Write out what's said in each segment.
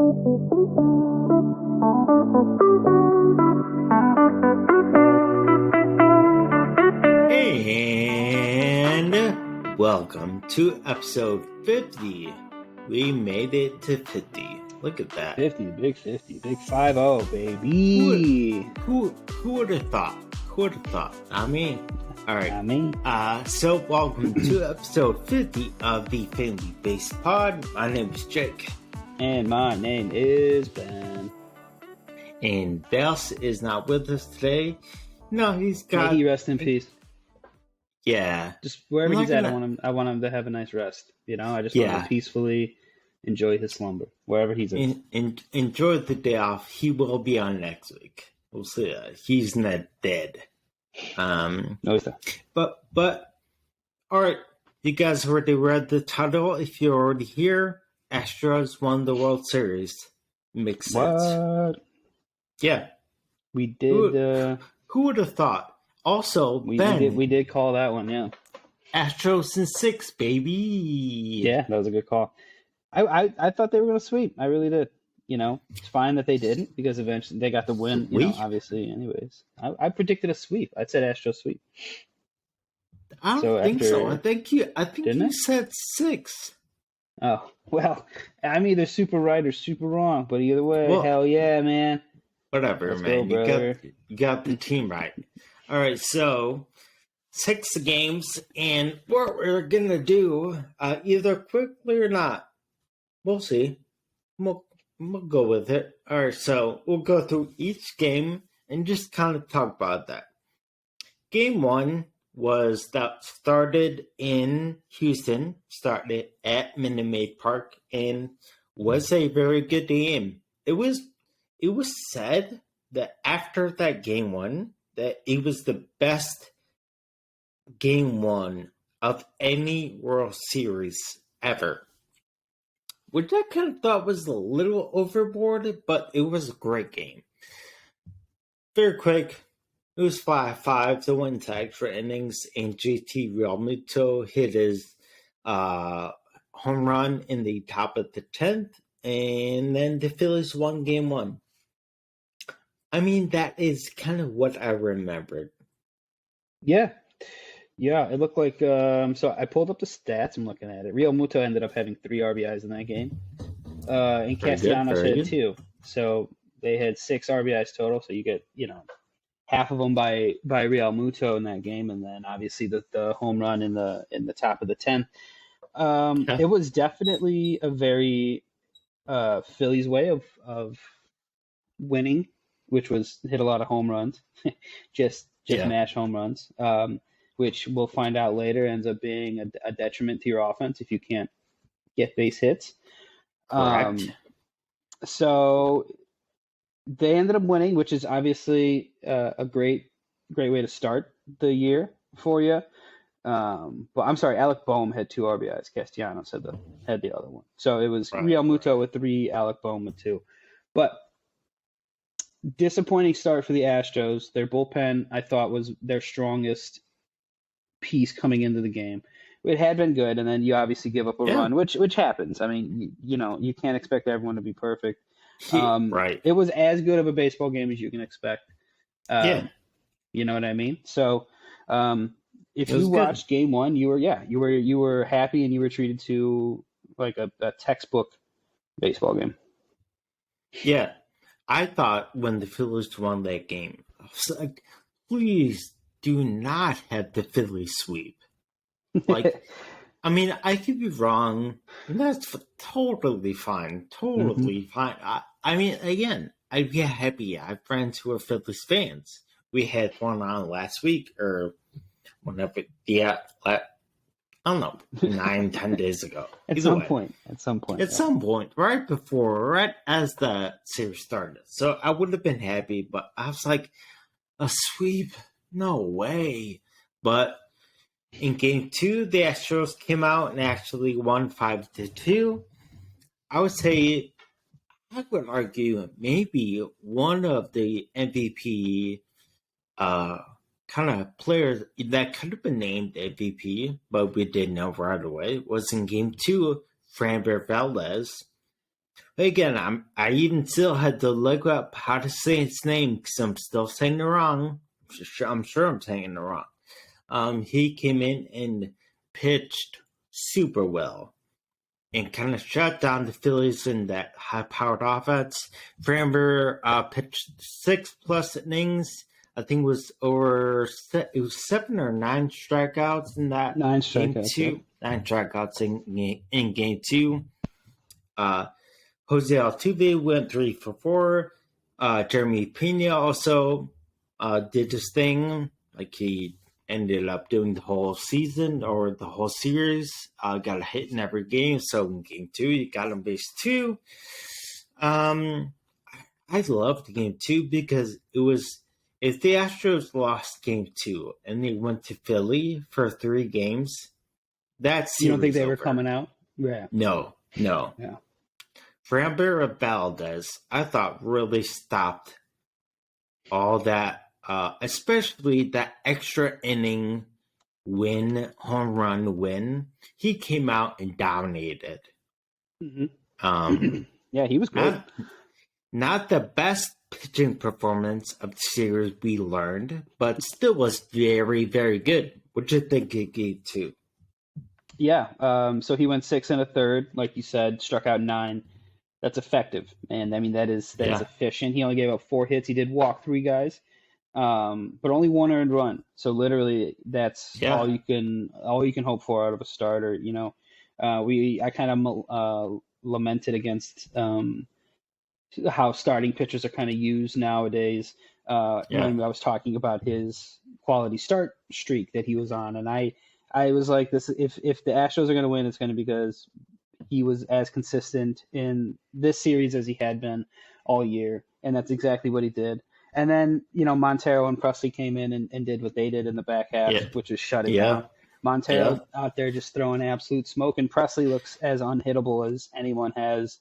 And welcome to episode 50. We made it to 50. Look at that. 50, big 50, big 5-0, baby. Who would have thought? Who would have thought? Not me. All right. Not me. So welcome to episode 50 of the Family Based Pod. My name is Jake. And my name is Ben. And Bells is not with us today. No, he's got... May he rest in peace. Yeah. Just wherever he's at, I want him to have a nice rest. You know, I just want him to peacefully enjoy his slumber, wherever he's at. Enjoy the day off. He will be on next week. We'll see. He's not dead. No, he's not. But, all right. You guys already read the title. If you're already here, Astros won the World Series. Makes sense. What? Yeah. We did. Who would have thought? Also, we Ben. We did call that one, yeah. Astros in 6, baby. Yeah, that was a good call. I thought they were going to sweep. I really did. You know, it's fine that they didn't because eventually they got the win. You know, obviously, anyways. I predicted a sweep. I said Astros sweep. I don't think so. I think you said 6. Oh, well, I'm either super right or super wrong, but either way, hell yeah, man. Whatever, Let's man. go, You got the team right. All right, so 6 games, and what we're going to do, either quickly or not, we'll see. We'll go with it. All right, so we'll go through each game and just kind of talk about that. Game 1 started in Houston, started at Minute Maid Park, and was a very good game. It was said that after that game 1, that it was the best game 1 of any World Series ever. Which I kind of thought was a little overboard, but it was a great game. Very quick. It was 5-5 to win tag for innings, and JT Realmuto hit his home run in the top of the 10th, and then the Phillies won game 1. I mean, that is kind of what I remembered. Yeah, it looked like, so I pulled up the stats, I'm looking at it. Realmuto ended up having 3 RBIs in that game, and Castellanos had 2. So they had 6 RBIs total, so you get, half of them by Realmuto in that game, and then obviously the home run in the top of the 10th. It was definitely a very Phillies way of winning, which was hit a lot of home runs, just mash home runs, which we'll find out later ends up being a detriment to your offense if you can't get base hits. Correct. So they ended up winning, which is obviously a great way to start the year for you. But I'm sorry, Alec Boehm had 2 RBIs. Castellanos had the other one. So it was Realmuto with 3, Alec Boehm with 2. But disappointing start for the Astros. Their bullpen, I thought, was their strongest piece coming into the game. It had been good, and then you obviously give up a run, which happens. I mean, you can't expect everyone to be perfect. Right. It was as good of a baseball game as you can expect. You know what I mean? So, if you watched game 1, you were happy and you were treated to like a textbook baseball game. Yeah. I thought when the Phillies won that game, I was like, please do not have the Phillies sweep. Like, I mean, I could be wrong. And that's totally fine. Totally fine. I mean, again, I'd be happy. I have friends who are Phillies fans. We had one on last week or whenever. Yeah, I don't know, 9-10 days ago. At some point, right as the series started. So I would have been happy, but I was like, a sweep? No way. But in game 2, the Astros came out and actually won 5-2. I would say, I would argue maybe one of the MVP kind of players that could have been named MVP, but we didn't know right away, was in game 2, Framber Valdez Again, I even still had to look up how to say his name because I'm still saying it wrong. I'm sure I'm saying it wrong. He came in and pitched super well and kind of shut down the Phillies in that high-powered offense. Framber pitched 6+ innings. I think it was 7 or 9 strikeouts in that game two. Yeah. 9 strikeouts in game two. Jose Altuve went 3 for 4. Jeremy Pena also did his thing. Like he ended up doing the whole season or the whole series. Got a hit in every game. So in game 2, you got on base 2. I loved game 2 because it was, if the Astros lost game 2 and they went to Philly for 3 games, that's you don't think they were coming out? Yeah. No. Yeah. Framber Valdez, I thought, really stopped all that, especially that extra inning home run win. He came out and dominated. Mm-hmm. Yeah, he was good. Not the best pitching performance of the series we learned, but still was very, very good. What do you think he gave to? Yeah, so he went 6 1/3, like you said, struck out 9. That's effective, and I mean that is efficient. He only gave up 4 hits. He did walk 3 guys, but only 1 earned run. So literally, that's all you can hope for out of a starter. You know, I kind of lamented against how starting pitchers are kind of used nowadays. When I was talking about his quality start streak that he was on, and I was like, this: if the Astros are going to win, it's going to be because he was as consistent in this series as he had been all year, and that's exactly what he did. And then, Montero and Presley came in and did what they did in the back half, which is shut it down. Montero out there just throwing absolute smoke, and Presley looks as unhittable as anyone has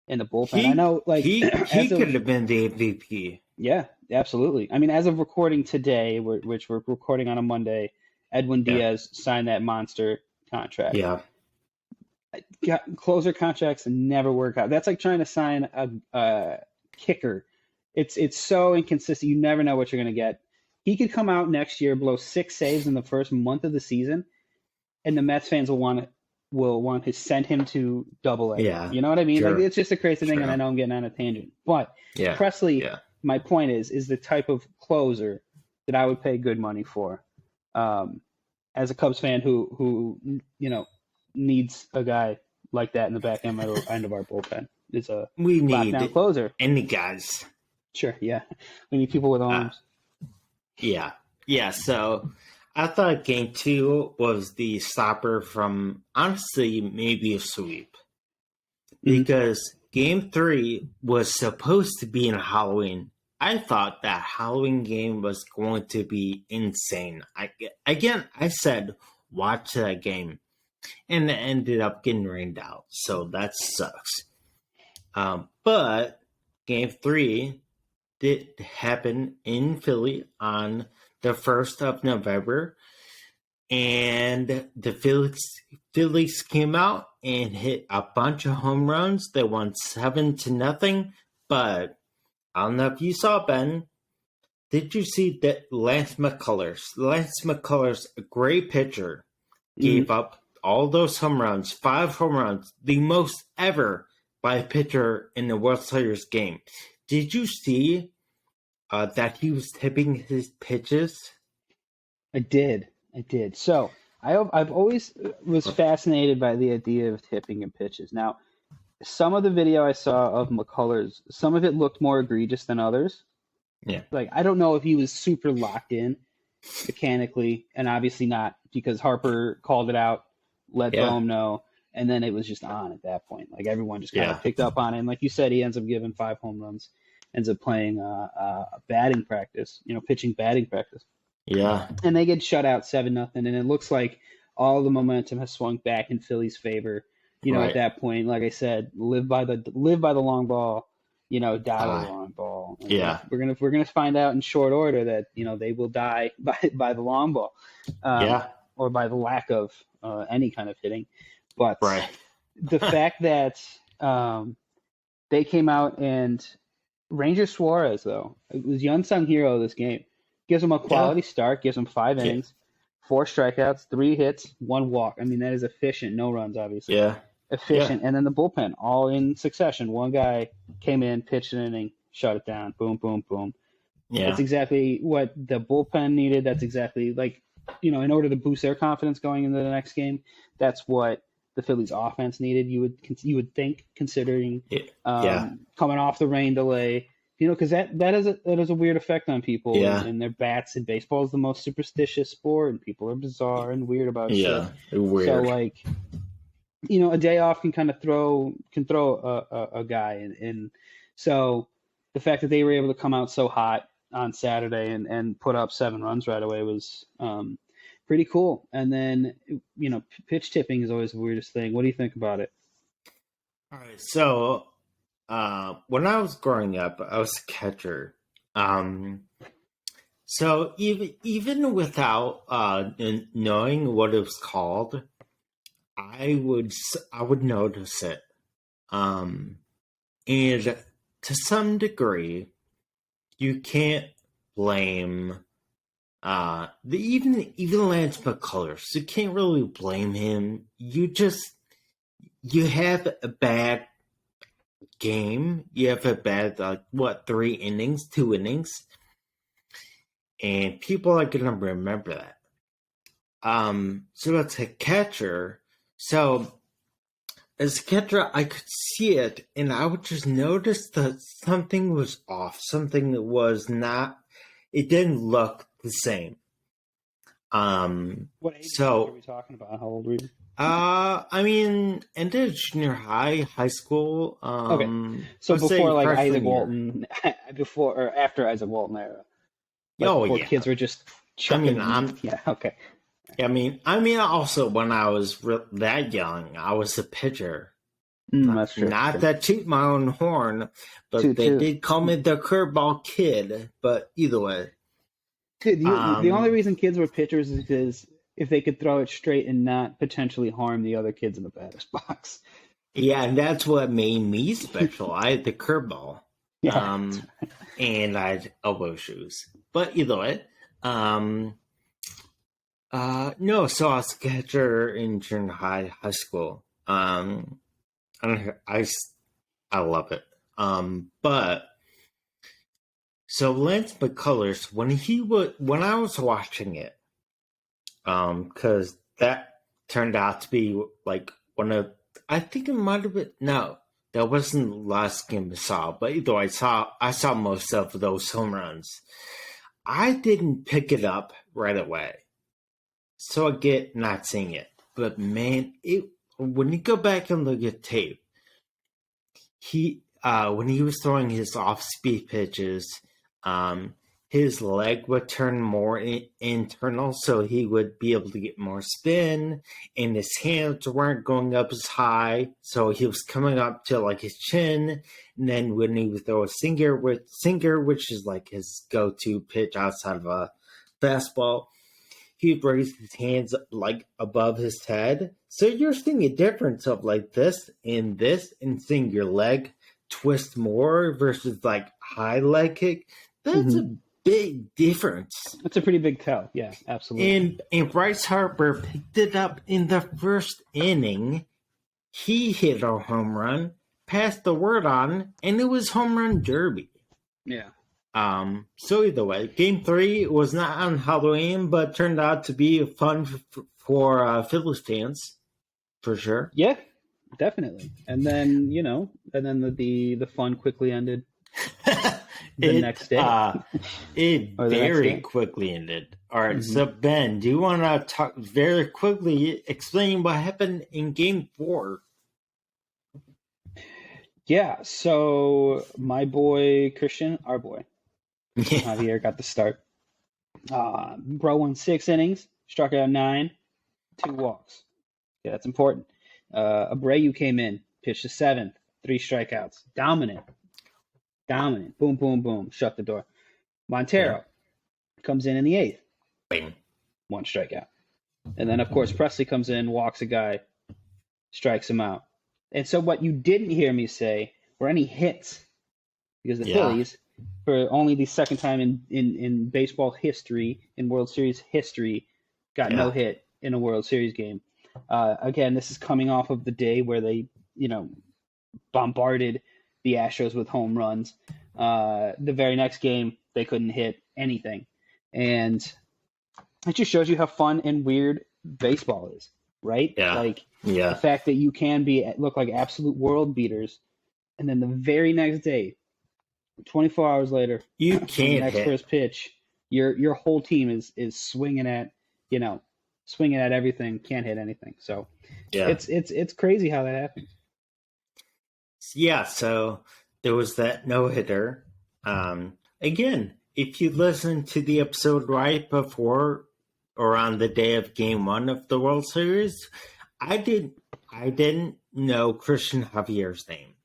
in the bullpen. I know, like he could have been the MVP. Yeah, absolutely. I mean, as of recording today, which we're recording on a Monday, Edwin Diaz signed that monster contract. Yeah. Closer contracts never work out. That's like trying to sign a kicker. It's so inconsistent. You never know what you're going to get. He could come out next year, blow 6 saves in the first month of the season, and the Mets fans will want to send him to Double-A. Yeah, you know what I mean? Sure. Like, it's just a crazy thing, and I know I'm getting on a tangent. But Presley, my point is the type of closer that I would pay good money for. As a Cubs fan who needs a guy like that in the back end of our bullpen. It's a lockdown closer. Any guys. Sure, yeah. We need people with arms. Yeah. So I thought game 2 was the stopper from, honestly, maybe a sweep. Because game 3 was supposed to be in Halloween. I thought that Halloween game was going to be insane. I said, watch that game. And it ended up getting rained out. So that sucks. But game 3 did happen in Philly on the 1st of November. And the Phillies came out and hit a bunch of home runs. They won 7-0. But I don't know if you saw, Ben. Did you see that Lance McCullers? Lance McCullers, a great pitcher, gave up all those home runs, 5 home runs, the most ever by a pitcher in the World Series game. Did you see that he was tipping his pitches? I did. So I've always was fascinated by the idea of tipping in pitches. Now, some of the video I saw of McCullers, some of it looked more egregious than others. Yeah. Like, I don't know if he was super locked in mechanically, and obviously not, because Harper called it out, let Bohm know, and then it was just on at that point. Like, everyone just kind of picked up on it. And like you said, he ends up giving 5 home runs, ends up playing batting practice, pitching batting practice. Yeah. And they get shut out 7-0, and it looks like all the momentum has swung back in Philly's favor. At that point, like I said, live by the long ball, die by the long ball. And we're gonna find out in short order that they will die by the long ball, or by the lack of any kind of hitting. But the fact that They came out and Ranger Suarez, though, it was the unsung hero of this game. Gives him a quality start, gives him 5 innings, 4 strikeouts, 3 hits, 1 walk. I mean, that is efficient. No runs, obviously. Yeah. Efficient. And then the bullpen, all in succession. One guy came in, pitched an inning, shut it down. Boom, boom, boom. Yeah. That's exactly what the bullpen needed. That's exactly in order to boost their confidence going into the next game, that's what the Phillies offense needed. You would think, considering coming off the rain delay, because that is a weird effect on people and their bats. And baseball is the most superstitious sport, and people are bizarre and weird about shit. Yeah, weird. So a day off can kind of throw a guy, and so the fact that they were able to come out so hot on Saturday and put up 7 runs right away was pretty cool. And then, pitch tipping is always the weirdest thing. What do you think about it? All right. So when I was growing up, I was a catcher. So even without knowing what it was called, I would notice it. And to some degree, you can't blame even Lance McCullers. You can't really blame him. You have a bad game. You have a bad 2 innings, and people are gonna remember that. So as a catcher, as a catcher, I could see it, and I would just notice that something was off. Something that was not. It didn't look the same. What age are we talking about? How old were you? I mean, ended junior high school. Okay, so before Isaac Walton, before or after Isaac Walton era. Kids were just. Okay. I mean, also when I was that young, I was a pitcher. That's true. Not that toot my own horn, but they did call me the curveball kid. But either way, dude, the only reason kids were pitchers is because if they could throw it straight and not potentially harm the other kids in the batter's box. Yeah, and that's what made me special. I had the curveball, and I had elbow shoes. But either way, no. So I was a catcher in junior high school. I love it. But so Lance McCullers, when I was watching it, because that turned out to be one of, I think it might have been, no, that wasn't the last game I saw, but either I saw most of those home runs. I didn't pick it up right away, so I get not seeing it. But man, when you go back and look at tape, when he was throwing his off-speed pitches, his leg would turn more internal, so he would be able to get more spin, and his hands weren't going up as high, so he was coming up to his chin. And then when he would throw a sinker, which is his go-to pitch outside of a fastball, he'd raise his hands above his head. So you're seeing a difference of this, and seeing your leg twist more versus high leg kick. That's a big difference. That's a pretty big tell. Yeah, absolutely. And Bryce Harper picked it up in the first inning. He hit a home run, passed the word on, and it was home run derby. Yeah. So either way, Game 3 was not on Halloween, but turned out to be fun for Phillies fans, for sure. Yeah, definitely. And then the fun quickly ended. Next day. It very quickly ended. All right, So Ben, do you want to talk very quickly, explain what happened in Game 4? Yeah, so my boy Christian, our boy, Javier got the start. Bro won 6 innings, struck out 9, 2 walks. Yeah, that's important. Abreu came in, pitched the 7th, 3 strikeouts. Dominant. Boom, boom, boom. Shut the door. Montero comes in the 8th. Bing. 1 strikeout. And then, of course, Presley comes in, walks a guy, strikes him out. And so what you didn't hear me say or any hits, because the Phillies, for only the second time in baseball history, in World Series history, got no hit in a World Series game. Again, this is coming off of the day where they, bombarded the Astros with home runs. The very next game, they couldn't hit anything. And it just shows you how fun and weird baseball is, right? The fact that you can look like absolute world beaters, and then the very next day, 24 hours later, you can't next first pitch, your whole team is swinging at everything, can't hit anything. So it's crazy how that happens. Yeah, so there was that no-hitter. Again, if you listen to the episode right before or on the day of Game 1 of the World Series, I didn't know Christian Javier's name.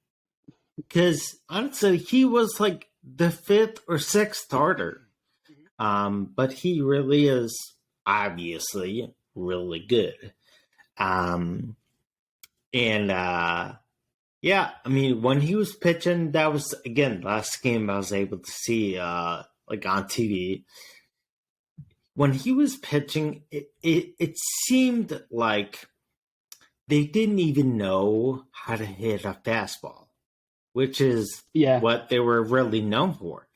Because, honestly, he was like the 5th or 6th starter. But he really is, obviously, really good. Yeah, I mean, when he was pitching, that was, again, last game I was able to see, on TV. When he was pitching, it seemed like they didn't even know how to hit a fastball, which is what they were really known for.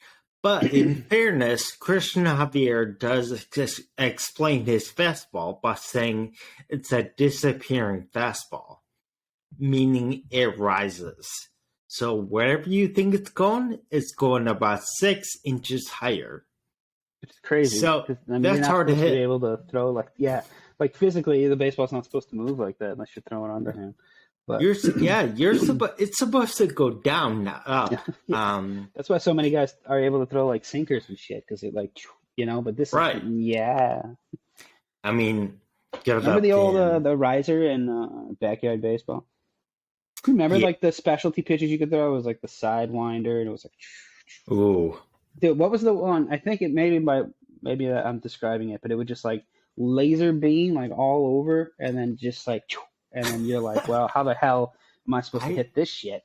But in fairness, Christian Javier does explain his fastball by saying it's a disappearing fastball, meaning it rises. So wherever you think it's going about 6 inches higher. It's crazy. So that's hard to hit. Be able to throw like physically, the baseball's not supposed to move like that unless you're throwing underhand. But it's supposed to go down, not up. That's why so many guys are able to throw like sinkers and shit, because it But this is I mean, remember the old the riser in backyard baseball? Remember like the specialty pitches you could throw? It was like the sidewinder, and it was like, ooh. Dude, what was the one? I think it maybe I'm describing it, but it would just like laser beam like all over, and then just like, and then you're like, well, how the hell am I supposed to hit this shit?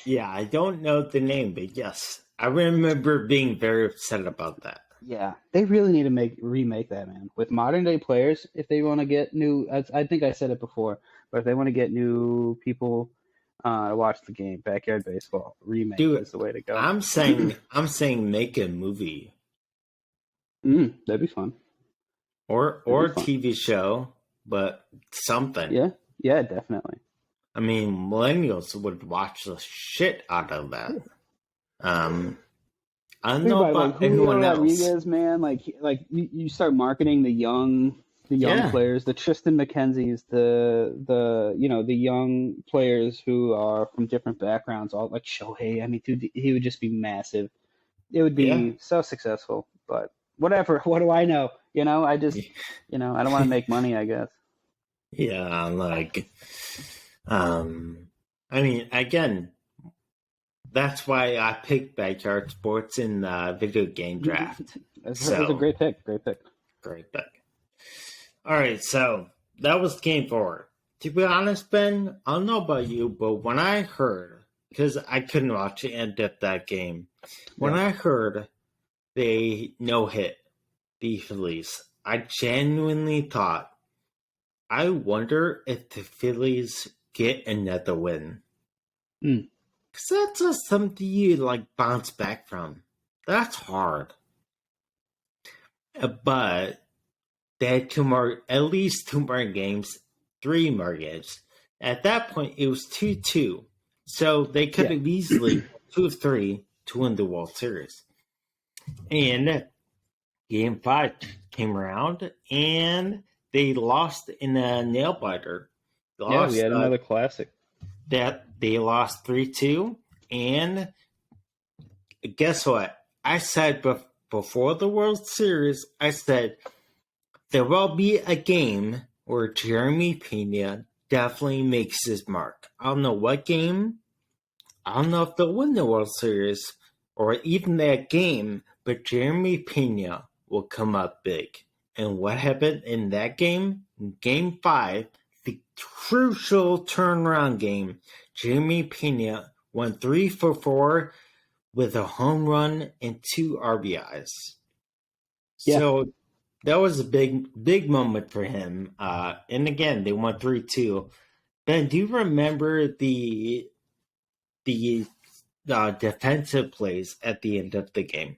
Yeah, I don't know the name, but yes, I remember being very upset about that. Yeah, they really need to remake that, man. With modern day players, if they want to get new, I think I said it before, but if they want to get new people to watch the game, backyard baseball remake is the way to go. I'm saying make a movie. That'd be fun. Or a TV show, but something. Yeah, definitely. I mean, millennials would watch the shit out of that. I don't know about anyone else. Rodriguez, man, like you start marketing the young players, the Tristan McKenzies, the young players who are from different backgrounds, all like Shohei. I mean, dude, he would just be massive. It would be so successful, but whatever. What do I know? I just, I don't want to make money, I guess. Yeah, I mean, again, that's why I picked backyard sports in the video game draft. It was a great pick. Great pick. All right, so that was game 4. To be honest, Ben, I don't know about you, but when I heard, because I couldn't watch the end of that game, when I heard they no-hit the Phillies, I genuinely thought, I wonder if the Phillies get another win. Because that's just something you bounce back from. That's hard. But they had at least 2 more games, 3 more games. At that point, it was 2-2. So they could have easily 2 of 3 to win the World Series. And Game 5 came around, and they lost in a nail biter. We had another classic. That they lost 3-2, and guess what? I said before the World Series, I said there will be a game where Jeremy Pena definitely makes his mark. I don't know what game. I don't know if they'll win the World Series or even that game, but Jeremy Pena will come up big. And what happened in that game? In Game 5, the crucial turnaround game, Jeremy Pena went 3 for 4 with a home run and 2 RBIs. Yeah. So that was a big moment for him. And again, they won 3-2. Ben, do you remember the defensive plays at the end of the game?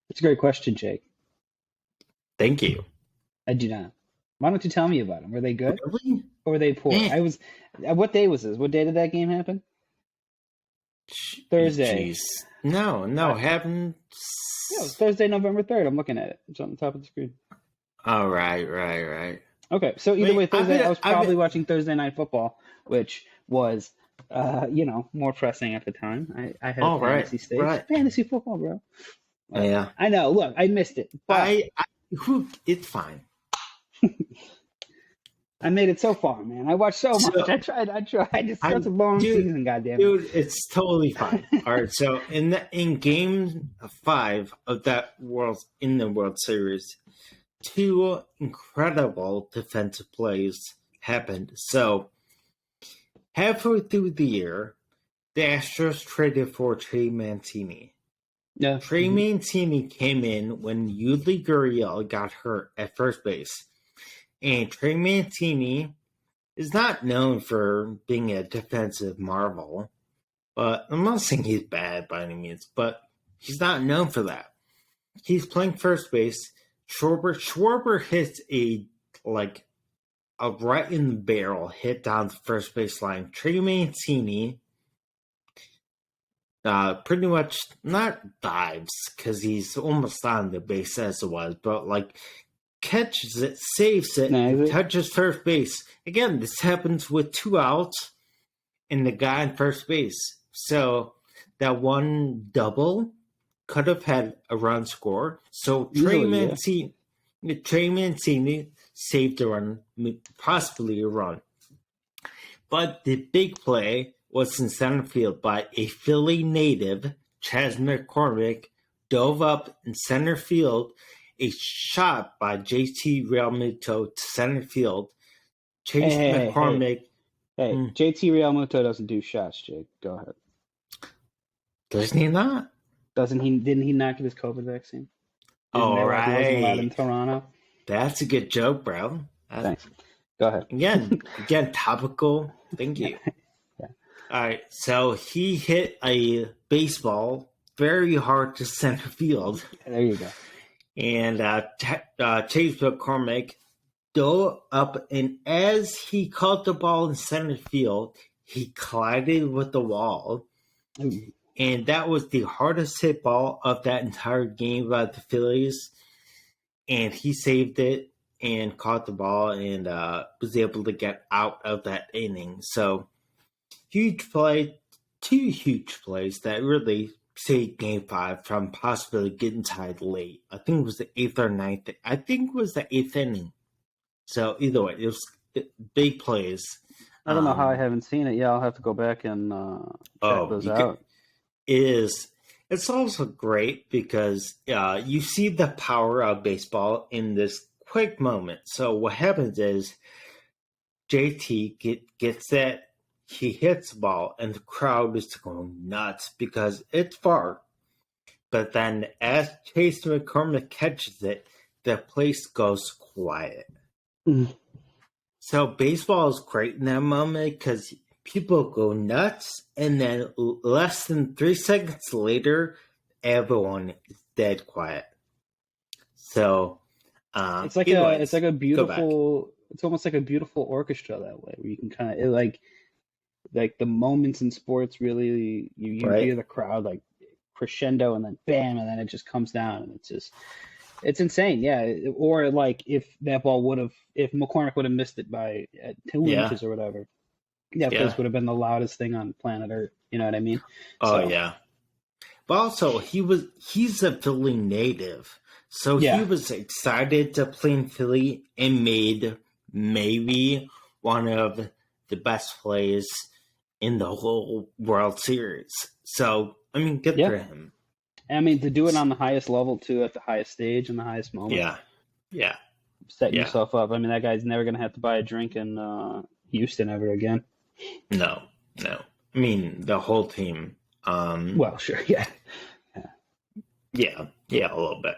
It's a great question, Jake. Thank you. I do not. Why don't you tell me about them? Were they good? Really? Or were they poor? Man. What day was this? What day did that game happen? Thursday. Jeez. No, happened. Yeah, it was Thursday, November 3rd. I'm looking at it. It's on the top of the screen. Oh, right. Okay, so either way, Thursday, I was probably watching Thursday Night Football, which was, more pressing at the time. I had a fantasy stage. Right. Fantasy football, bro. Yeah. I know. Look, I missed it. But it's fine. I made it so far, man. I watched so much. I tried. It's such a long season, goddamn. Dude, it's totally fine. All right, so in game 5 of that World Series, 2 incredible defensive plays happened. So halfway through the year, the Astros traded for Trey Mancini. Yeah. Trey Mancini came in when Yuli Gurriel got hurt at first base. And Trey Mancini is not known for being a defensive marvel, but I'm not saying he's bad by any means, but he's not known for that. He's playing first base. Schwarber hits a right in the barrel hit down the first base line. Trey Mancini pretty much not dives because he's almost on the base as it was, but catches it, saves it, touches first base. Again, this happens with 2 outs and the guy in first base. So that one double could have had a run score. So Trey Mancini saved a run, possibly a run. But the big play was in center field by a Philly native, Chas McCormick, dove up in center field. A shot by JT Realmuto to center field. Chase McCormick. Hey, JT Realmuto doesn't do shots, Jake. Go ahead. Doesn't he not? Doesn't he? Didn't he not get his COVID vaccine? All right. He wasn't allowed in Toronto. That's a good joke, bro. Thanks. Go ahead. Again, topical. Thank you. Yeah. All right. So he hit a baseball very hard to center field. There you go. And Chase McCormick dove up, and as he caught the ball in center field, he collided with the wall. Ooh. And that was the hardest hit ball of that entire game by the Phillies. And he saved it and caught the ball and was able to get out of that inning. So, huge play, 2 huge plays that really saved Game 5 from possibly getting tied late. I think it was the 8th or 9th. I think it was the 8th inning. So either way, it was big plays. I don't know how I haven't seen it. Yeah, I'll have to go back and check those out. It's also great because you see the power of baseball in this quick moment. So what happens is JT gets that. He hits the ball, and the crowd is going nuts because it's far. But then as Chase McCormick catches it, the place goes quiet. Mm. So baseball is great in that moment because people go nuts, and then less than 3 seconds later, everyone is dead quiet. So it's like a beautiful. It's almost like a beautiful orchestra that way, where you can kind of like the moments in sports really you hear the crowd like crescendo and then bam and then it just comes down and it's insane. Yeah. Or like if McCormick would have missed it by 2 inches or whatever, place would have been the loudest thing on planet Earth. You know what I mean? Yeah. But also he's a Philly native. So he was excited to play in Philly and made maybe one of the best plays in the whole World Series. So, I mean, good for him. I mean, to do it on the highest level, too, at the highest stage and the highest moment. Yeah. Setting yourself up. I mean, that guy's never going to have to buy a drink in Houston ever again. No. I mean, the whole team. Well, sure, yeah. Yeah, a little bit.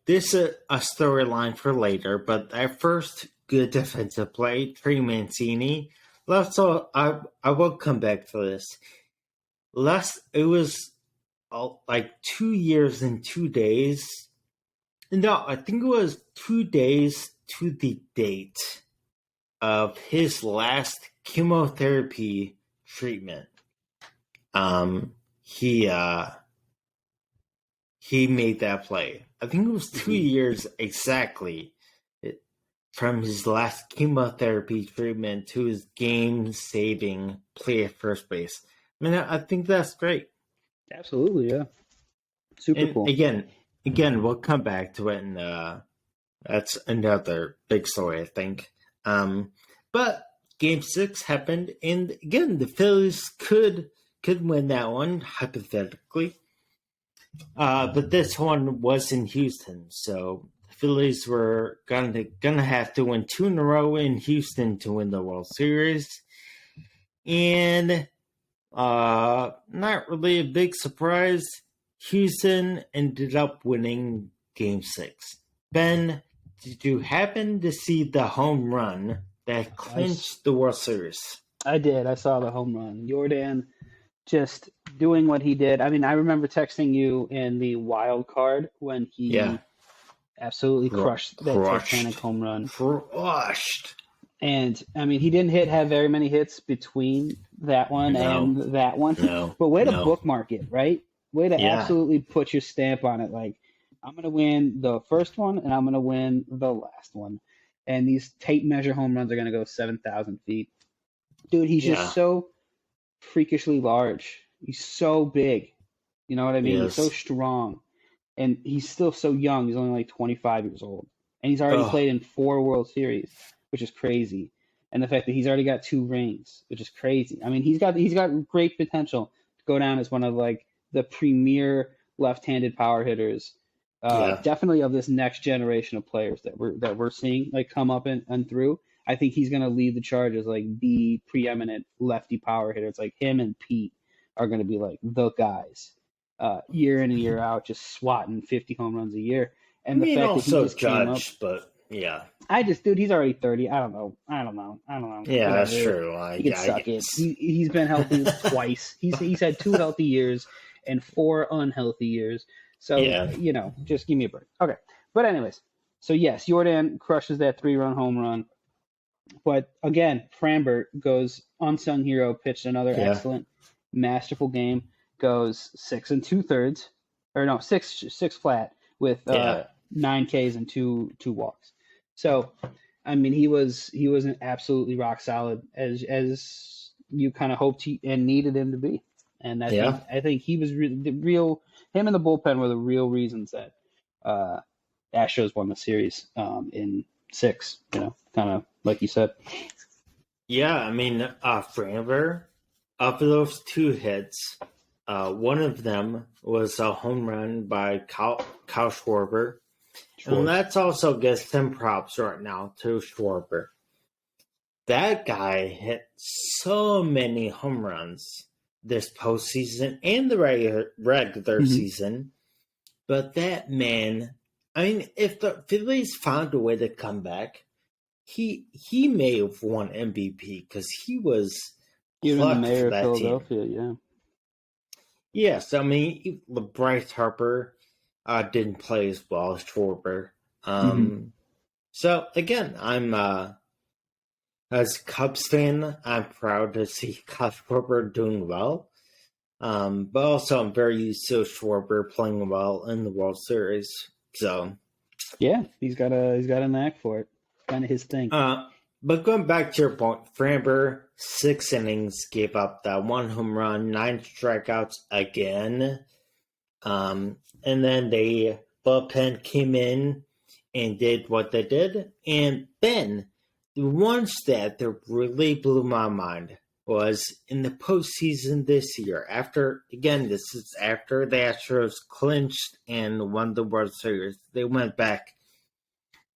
This is a storyline for later, but that first good defensive play, Trey Mancini. Also, I will come back to this. It was like 2 years and 2 days. No, I think it was 2 days to the date of his last chemotherapy treatment. He made that play. I think it was 2 years exactly from his last chemotherapy treatment to his game-saving play at first base. I mean, I think that's great. Absolutely, yeah. Super cool. Again, we'll come back to it, and that's another big story, I think. But Game 6 happened, and again, the Phillies could win that one, hypothetically. But this one was in Houston, so the Phillies were gonna have to win 2 in a row in Houston to win the World Series. And not really a big surprise, Houston ended up winning Game 6. Ben, did you happen to see the home run that clinched the World Series? I did. I saw the home run. Jordan just doing what he did. I mean, I remember texting you in the wild card when he absolutely crushed that Titanic home run. Crushed. And, I mean, he didn't have very many hits between that one and that one. But way to bookmark it, right? Way to absolutely put your stamp on it. Like, I'm going to win the first one, and I'm going to win the last one. And these tape measure home runs are going to go 7,000 feet. Dude, he's just so freakishly large. He's so big. You know what I mean? He's so strong. And he's still so young. He's only like 25 years old. And he's already played in 4 World Series, which is crazy. And the fact that he's already got 2 rings, which is crazy. I mean, he's got great potential to go down as one of like the premier left-handed power hitters. Definitely of this next generation of players that we're seeing like come up and through. I think he's going to lead the charge as like the preeminent lefty power hitter. It's like him and Pete are going to be like the guys year in and year out, just swatting 50 home runs a year. And the fact that he just came up, but yeah, dude, he's already 30. I don't know. Yeah, whatever. That's true. He can suck it. He's been healthy twice. He's had 2 healthy years and 4 unhealthy years. So, just give me a break. Okay. But anyways, so yes, Jordan crushes that 3-run home run. But again, Framber goes unsung hero, pitched another excellent, masterful game, goes 6 2/3, or no, 6 flat with 9 Ks and 2 walks. So, I mean, he was an absolutely rock solid as you kind of hoped and needed him to be. And I think he was him and the bullpen were the real reasons that Astros won the series in 6, kind of like you said. Yeah, I mean, Framber, of those 2 hits, one of them was a home run by Kyle Schwarber. And let's also give some props right now to Schwarber. That guy hit so many home runs this postseason and the regular season. But that man, I mean, if the Phillies found a way to come back, he may have won MVP because he was even the mayor of Philadelphia, team. Yes, I mean, Bryce Harper didn't play as well as Schwarber. So again, I'm as a Cubs fan, I'm proud to see Kyle Schwarber doing well. But also I'm very used to Schwarber playing well in the World Series. So yeah, he's got a knack for it. Kind of his thing. But going back to your point, Framber, 6 innings, gave up that 1 home run, 9 strikeouts again. And then the bullpen came in and did what they did. And Ben, the one stat that really blew my mind was in the postseason this year. This is after the Astros clinched and won the World Series. They went back.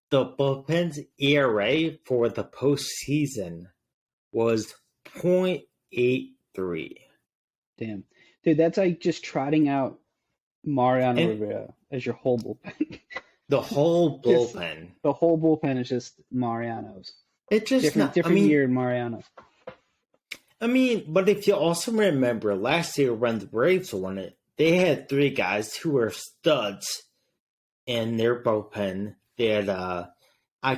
The bullpen's ERA for the postseason was .83. Damn. Dude, that's like just trotting out Mariano And Rivera as your whole bullpen. the whole bullpen. The whole bullpen is just Mariano's. It's just different year in Mariano. I mean, but if you also remember last year when the Braves won it, they had 3 guys who were studs in their bullpen. They had, I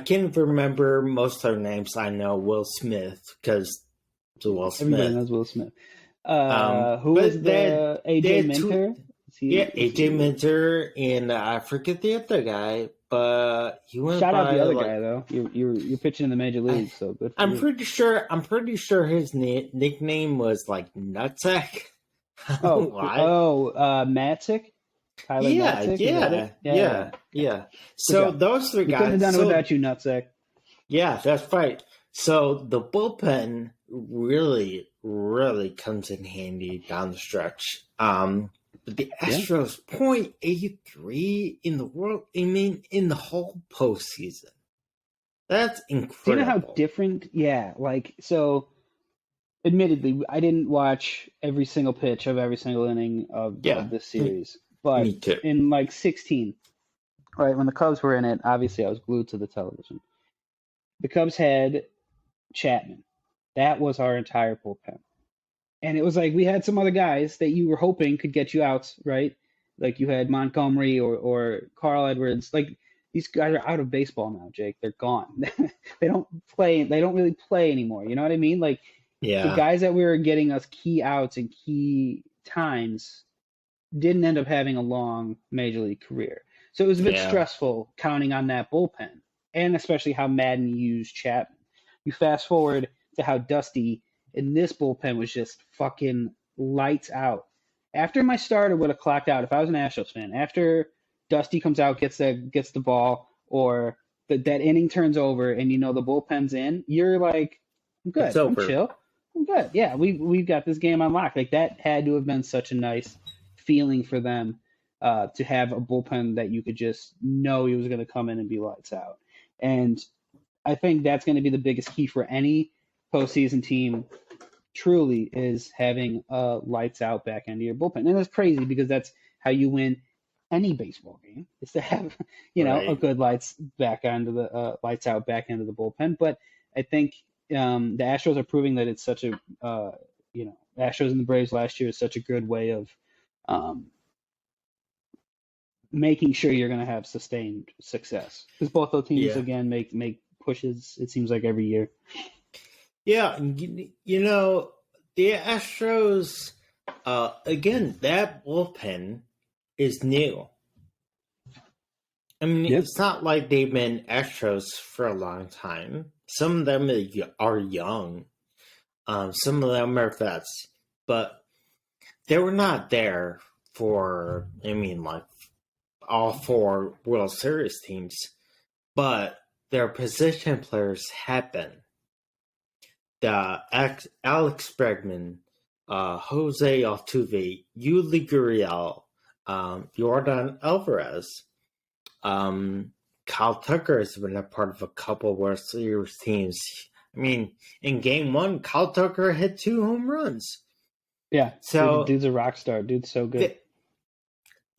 can't remember most of their names. I know Will Smith because it's Will Smith. Everybody knows Will Smith. Who was the AJ Minter? AJ Minter, and I forget the other guy, but he went. Shout out the other guy though. You're pitching in the major leagues, so good. For I'm you. pretty sure his nickname was like Nutsack. Matzik. Yeah. So those 3 guys. Couldn't have done it without you, Nutsack. Yeah, that's right. So the bullpen really, really comes in handy down the stretch. But the Astros .83 in the world. I mean, in the whole postseason. That's incredible. Do you know how different? Yeah, like so. Admittedly, I didn't watch every single pitch of every single inning of this series, but in like 16, right when the Cubs were in it, obviously I was glued to the television. The Cubs had Chapman. That was our entire bullpen. And it was like we had some other guys that you were hoping could get you outs, right? Like you had Montgomery or Carl Edwards. Like these guys are out of baseball now, Jake. They're gone. They don't play. They don't really play anymore. You know what I mean? Like the guys that we were getting us key outs and key times didn't end up having a long major league career. So it was a bit stressful counting on that bullpen, and especially how Madden used Chapman. You fast forward to how Dusty in this bullpen was just fucking lights out. After my starter would have clocked out, if I was an Astros fan, after Dusty comes out, gets the ball, or that inning turns over, and you know the bullpen's in, you're like, I'm good, I'm chill, I'm good. Yeah, we've got this game on lock. Like that had to have been such a nice feeling for them to have a bullpen that you could just know he was going to come in and be lights out. And I think that's going to be the biggest key for any postseason team. Truly is having a lights out back end of your bullpen, and it's crazy because that's how you win any baseball game. Is to have a good lights out back end of the bullpen. But I think the Astros are proving that it's such a Astros and the Braves last year is such a good way of making sure you're going to have sustained success because both those teams again make pushes. It seems like every year. Yeah, the Astros, again, that bullpen is new. I mean, it's not like they've been Astros for a long time. Some of them are young. Some of them are vets. But they were not there for, all 4 World Series teams. But their position players have been. Alex Bregman, Jose Altuve, Yuli Gurriel, Jordan Alvarez, Kyle Tucker has been a part of a couple World Series teams. I mean, in Game 1, Kyle Tucker hit 2 home runs. Yeah, so dude's a rock star. Dude's so good.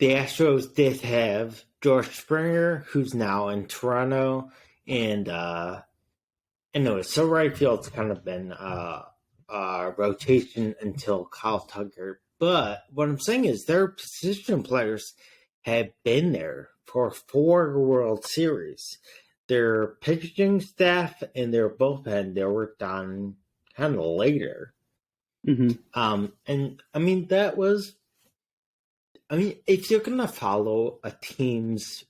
The Astros did have George Springer, who's now in Toronto, and anyway, so right field's kind of been rotation until Kyle Tucker. But what I'm saying is their position players have been there for 4 World Series. Their pitching staff and their bullpen, they were done kind of later. Mm-hmm. And I mean, if you're going to follow a team's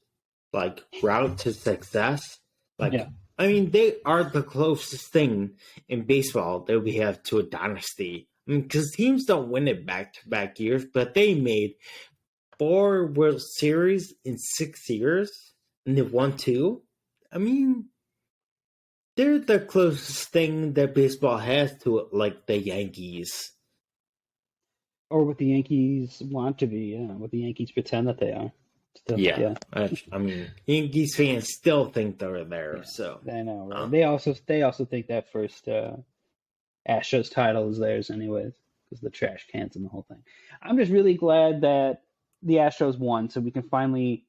route to success, they are the closest thing in baseball that we have to a dynasty. Because teams don't win it back-to-back years, but they made 4 World Series in 6 years, and they won 2. I mean, they're the closest thing that baseball has to it, the Yankees. Or what the Yankees want to be, what the Yankees pretend that they are. Still, Yankees fans still think they're there. So I know, right? They also think that first Astros title is theirs anyways because the trash cans and the whole thing. I'm just really glad that the Astros won, so we can finally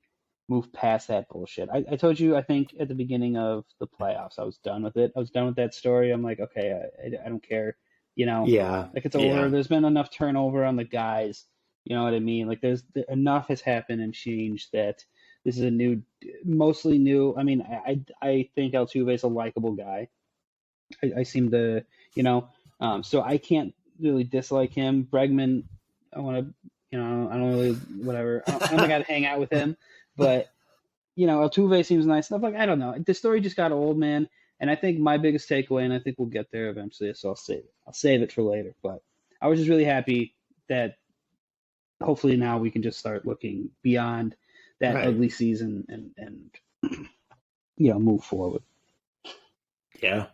move past that bullshit. I told you, I think, at the beginning of the playoffs, I was done with it. I was done with that story. I'm like, okay, I don't care. Yeah. Like it's over. There's been enough turnover on the guys. You know what I mean? Like enough has happened and changed that this is mostly new. I mean, I think Altuve is a likable guy. I seem to, so I can't really dislike him. Bregman, I want to, I don't really, whatever. I don't got to hang out with him, but Altuve seems nice enough. Like, I don't know. The story just got old, man. And I think my biggest takeaway, and I think we'll get there eventually, so I'll save it. I'll save it for later. But I was just really happy that hopefully now we can just start looking beyond that ugly season and move forward. Yeah.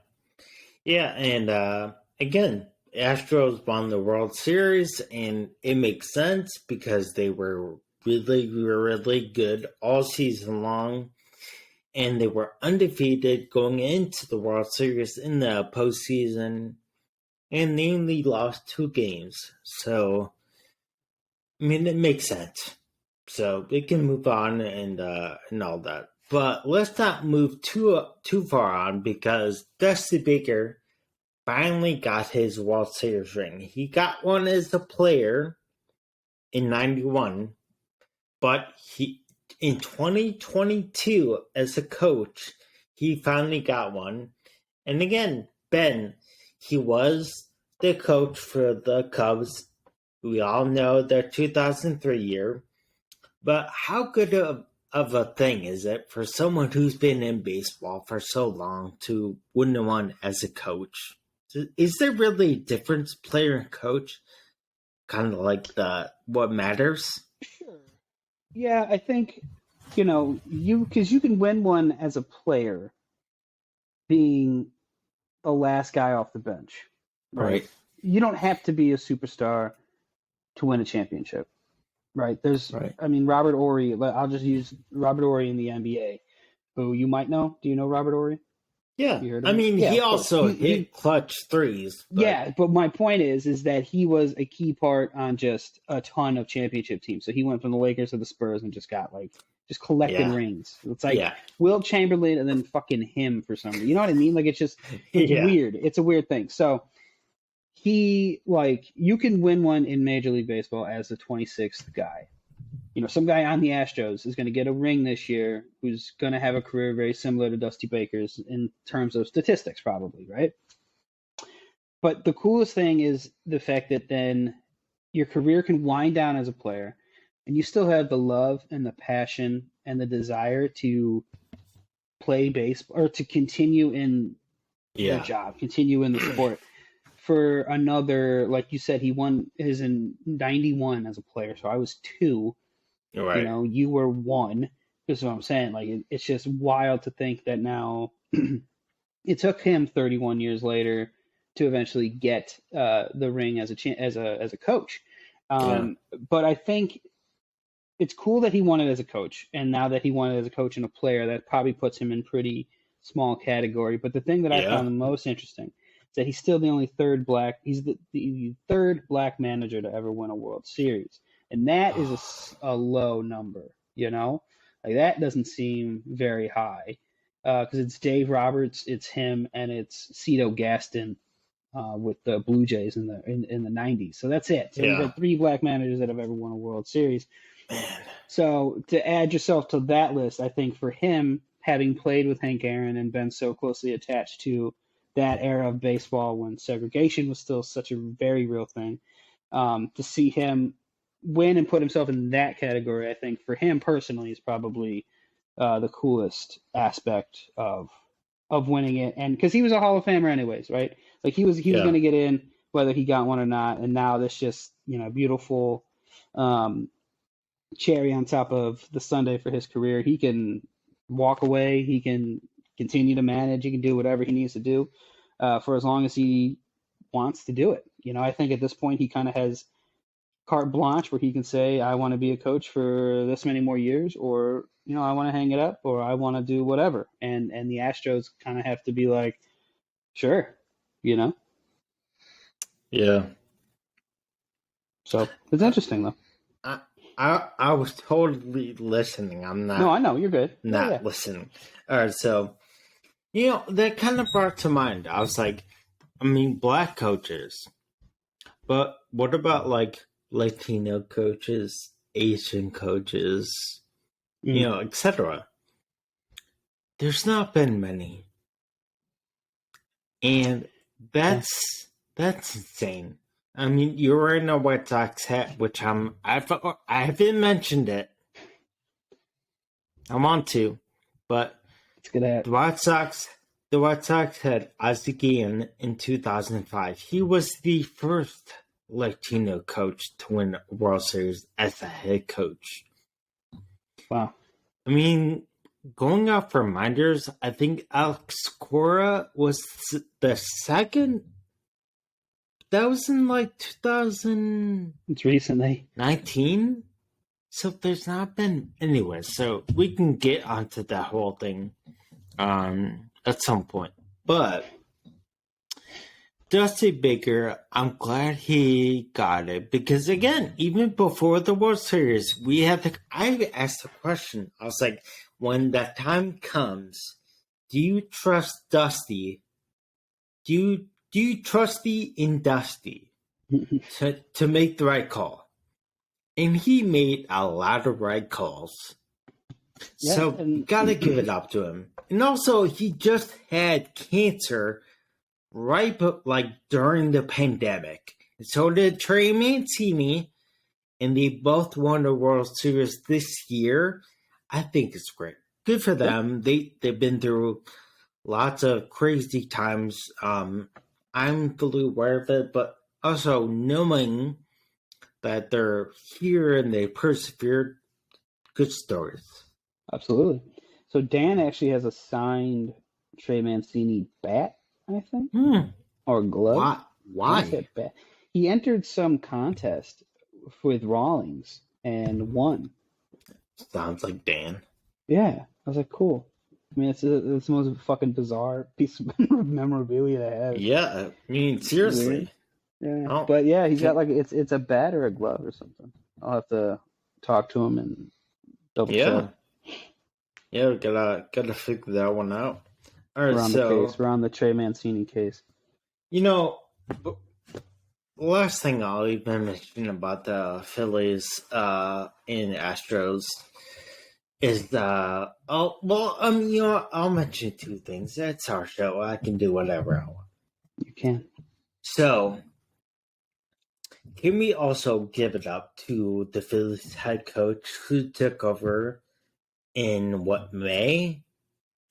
Yeah, and again, Astros won the World Series, and it makes sense because they were really good all season long, and they were undefeated going into the World Series in the postseason, and they only lost 2 games. So, I mean, it makes sense. So they can move on and all that. But let's not move too far on because Dusty Baker finally got his World Series ring. He got one as a player in 91, but in 2022 as a coach, he finally got one. And again, Ben, he was the coach for the Cubs. We all know their 2003 year. But how good of a thing is it for someone who's been in baseball for so long to win one as a coach? Is there really a difference, player and coach? Kind of like what matters? Sure. Yeah, I think, because you can win one as a player being the last guy off the bench. Right. You don't have to be a superstar to win a championship. Right. I mean, Robert Horry, I'll just use Robert Horry in the NBA, who you might know. Do you know Robert Horry? Yeah. I mean, he also hit clutch threes. But... Yeah, but my point is that he was a key part on just a ton of championship teams. So he went from the Lakers to the Spurs and just got just collected rings. It's like Wilt Chamberlain and then fucking him for some reason. You know what I mean? Like it's weird. It's a weird thing. So he you can win one in Major League Baseball as the 26th guy. Some guy on the Astros is going to get a ring this year who's going to have a career very similar to Dusty Baker's in terms of statistics, probably, right? But the coolest thing is the fact that then your career can wind down as a player and you still have the love and the passion and the desire to play baseball or to continue in the job, continue in the sport. For another, like you said, he won his in 91 as a player, so I was 2. Right. You were 1. This is what I'm saying. It's just wild to think that now it took him 31 years later to eventually get the ring as a coach. But I think it's cool that he won it as a coach, and now that he won it as a coach and a player, that probably puts him in pretty small category. But the thing that I found the most interesting is that he's still the only he's the third black manager to ever win a World Series. And that is a low number, that doesn't seem very high because it's Dave Roberts, it's him, and it's Cito Gaston with the Blue Jays in the 90s. So that's it. So you've got 3 black managers that have ever won a World Series. Man. So to add yourself to that list, I think for him, having played with Hank Aaron and been so closely attached to that era of baseball when segregation was still such a very real thing, to see him win and put himself in that category, I think for him personally is probably the coolest aspect of winning it. And because he was a Hall of Famer anyways, right? He was going to get in whether he got one or not. And now this just, beautiful cherry on top of the sundae for his career. He can walk away. He can continue to manage. He can do whatever he needs to do for as long as he wants to do it. I think at this point he kind of has carte blanche where he can say, I want to be a coach for this many more years, or, I want to hang it up, or I want to do whatever. And the Astros kind of have to be like, sure, Yeah. So it's interesting though. I was totally listening. I'm not. No, I know you're good. Not listening. All right, so that kind of brought to mind. I was like, I mean, black coaches, but what about like Latino coaches, Asian coaches, etc. There's not been many, and that's insane. I mean, you're wearing a White Sox hat, which I haven't mentioned it. I want to, but it's good hat. The White Sox had Ozzie Guillen in 2005. He was the first Latino coach to win a World Series as a head coach. Wow. I mean, going off reminders, I think Alex Cora was the second. That was in like 2000. It's recently 19. So there's not been anyway. So we can get onto that whole thing at some point. But Dusty Baker, I'm glad he got it because again, even before the World Series, I asked a question. I was like, when that time comes, do you trust Dusty? Do you trust me in Dusty to make the right call? And he made a lot of right calls. Yeah, so you gotta give it up to him. And also, he just had cancer during the pandemic. And so did Trey Mancini, and they both won the World Series this year. I think it's great. Good for them. They've been through lots of crazy times. I'm fully aware of it, but also knowing that they're here and they persevered. Good stories. Absolutely. So Dan actually has a signed Trey Mancini bat, I think, or glove. Why? Bat. He entered some contest with Rawlings and won. Sounds like Dan. Yeah, I was like, cool. I mean, it's the most fucking bizarre piece of memorabilia to have. Yeah, I mean, seriously. Yeah, but yeah, he's got like it's a bat or a glove or something. I'll have to talk to him and double check. Yeah, we gotta figure that one out. All right, we're on the Trey Mancini case. Last thing I'll even mention about the Phillies and Astros is I'll mention two things. That's our show. I can do whatever I want. You can. So, can we also give it up to the Phillies head coach who took over in May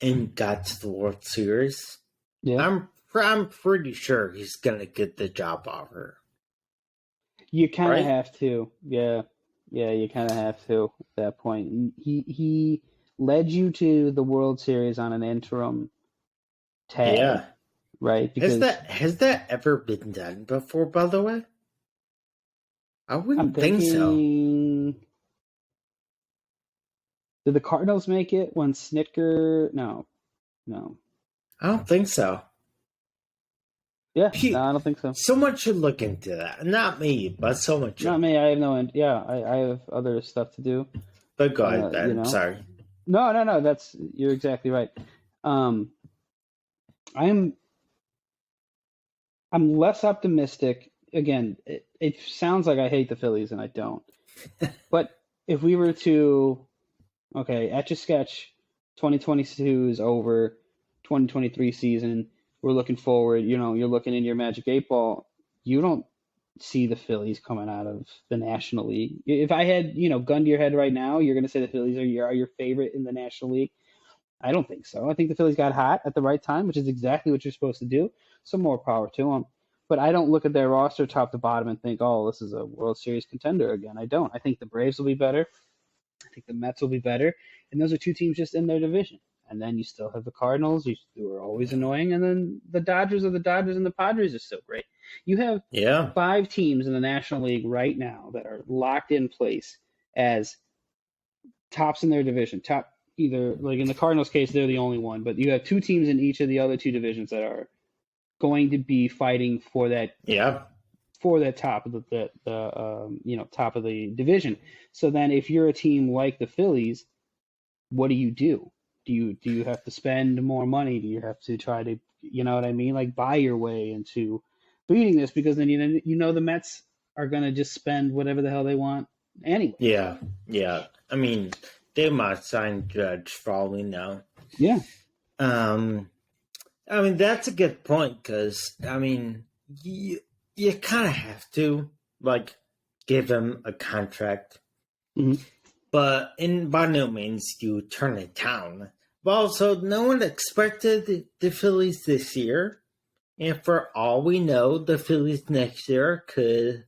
and got to the World Series? Yeah, I'm pretty sure he's gonna get the job offer. You kind of have to, yeah. You kind of have to at that point. He led you to the World Series on an interim tag, right? Because has that ever been done before? By the way, I wouldn't think so. Did the Cardinals make it when Snitker? No. I don't think so. Yeah, no, I don't think so. Someone should look into that. Not me, but someone should. Not me. I have no. Yeah, I have other stuff to do. But go ahead, Ben. Sorry. No. You're exactly right. I'm less optimistic. Again, it sounds like I hate the Phillies, and I don't. But if we were to, Etch a Sketch, 2022 is over, 2023 season. We're looking forward. You're looking in your Magic 8-Ball. You don't see the Phillies coming out of the National League. If I had, gun to your head right now, you're going to say the Phillies are your favorite in the National League. I don't think so. I think the Phillies got hot at the right time, which is exactly what you're supposed to do. So more power to them. But I don't look at their roster top to bottom and think, oh, this is a World Series contender again. I don't. I think the Braves will be better. I think the Mets will be better. And those are two teams just in their division. And then you still have the Cardinals, who are always annoying. And then the Dodgers are the Dodgers, and the Padres are still great. You have 5 teams in the National League right now that are locked in place as tops in their division. Top, either, like in the Cardinals case, they're the only one. But you have 2 teams in each of the other 2 divisions that are going to be fighting for that for the top of the top of the division. So then, if you're a team like the Phillies, what do you do? Do you have to spend more money? Do you have to try to, you know what I mean, like buy your way into beating this? Because then the Mets are gonna just spend whatever the hell they want anyway. Yeah. I mean, they might sign Judge for all we know. Yeah. I mean, that's a good point because, I mean, you kind of have to, like, give him a contract. Mm-hmm. But by no means do you turn it down. But also, no one expected the Phillies this year. And for all we know, the Phillies next year could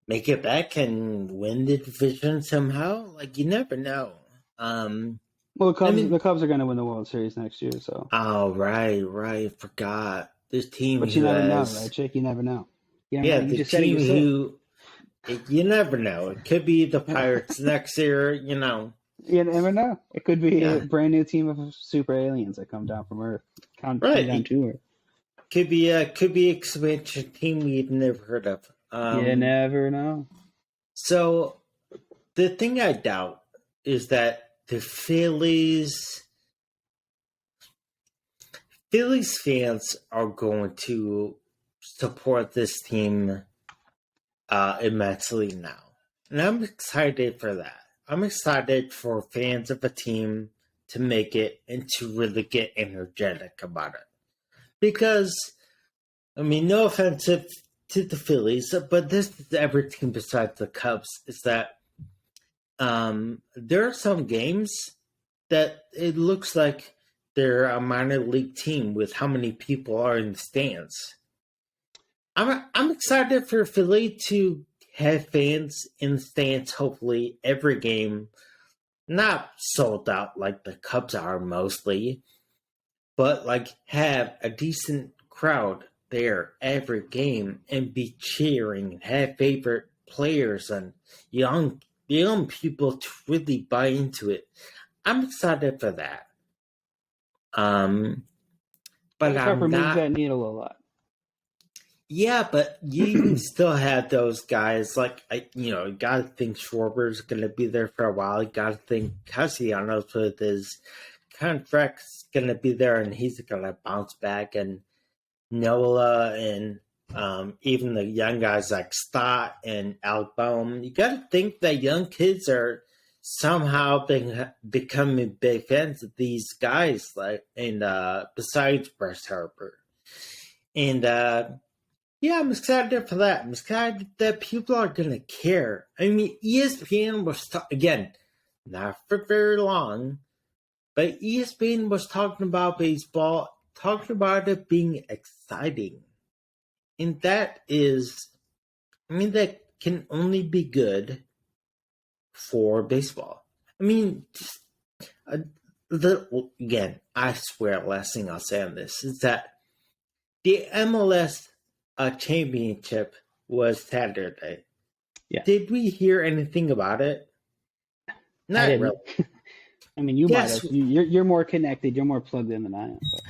make it back and win the division somehow. Like, you never know. Well, the Cubs are going to win the World Series next year, so. Oh, right. Forgot. This team but you never know, right, Jake? You never know. Yeah, the team who... You never know. It could be the Pirates next year, You never know. It could be a brand new team of super aliens that come down from Earth. Come down to Earth. Could be expansion team we've never heard of. You never know. So the thing I doubt is that the Phillies fans are going to support this team immensely now. And I'm excited for that. I'm excited for fans of a team to make it and to really get energetic about it. Because, I mean, no offense to the Phillies, but this is every team besides the Cubs, is that there are some games that it looks like they're a minor league team with how many people are in the stands. I'm excited for Philly to have fans in the stands, hopefully, every game. Not sold out like the Cubs are mostly, but like have a decent crowd there every game and be cheering and have favorite players and young people to really buy into it. I'm excited for that. But I'm not that needle a lot. Yeah, but you still have those guys like you got to think Schwarber's going to be there for a while. You got to think Castellanos with his contract's going to be there and he's going to bounce back, and Nola and even the young guys like Stott and Alec Boehm. You got to think that young kids are somehow becoming big fans of these guys, like, and besides Bryce Harper. And yeah, I'm excited for that. I'm excited that people are going to care. I mean, ESPN was, again, not for very long, but ESPN was talking about baseball, talking about it being exciting. And that is, I mean, that can only be good for baseball. I mean, just again, I swear, last thing I'll say on this is that the MLS championship was Saturday. Yeah. Did we hear anything about it? Not really. I mean, you might have. You're more connected. You're more plugged in than I am. But.